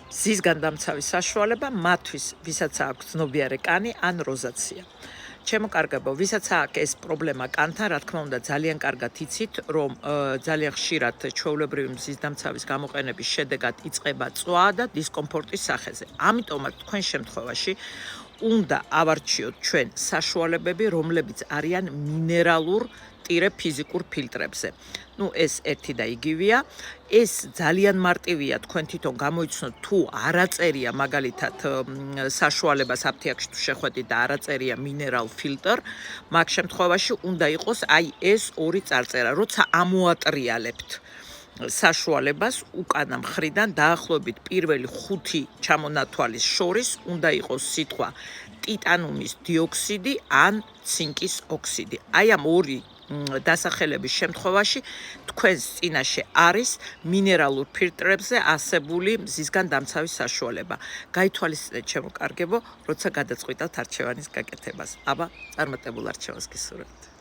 ზისგან დამცავის საშუალება მათთვის, ვისაც აქვს ცნობიარე კანი ან როზაცია. ჩემო კარგებო, ვისაც აქვს ეს პრობლემა კანთან, რა თქმა უნდა, ძალიან კარგად იცით, რომ ძალიან ხშირად ჩვეულებრივი მზის დამცავის გამოყენების შედეგად იწყება წვა და დისკომფორტის სახეზე. ამიტომაც თქვენ შემთხვევაში უნდა ავარჩიოთ ჩვენ საშუალებები, რომლებიც არიან მინერალურ ფიზიკურ ფილტრებზე. ეს ერთი და იგივეა. ეს ძალიან მარტივია, თქვენ თვითონ გამოიცნოთ, თუ არაწერია მაგალითად საშუალებას აფთიაქში თუ შეხვედით და არაწერია მინერალ ფილტր, მაგ შემთხვევაში უნდა იყოს აი ეს ორი წარწერა, როცა ამოატრიალებთ საშუალებას უკანა მხრიდან დაახლოებით პირველი 5 ჩამონათვალის შორის უნდა იყოს სიტყვა ტიტანუმის დიოქსიდი ან ცინკის ოქსიდი. აი ამ ორი დასახელების შემთხვევაში თქვენს წინაშე არის მინერალურ ფილტრებზე ასებული მზისგან დამცავის საშუალება. გაითვალისწინეთ ჩემო კარგებო, როცა გადაწყვიტავთ არჩევანის გაკეთებას. აბა, წარმატებულ არჩევას გისურვებთ.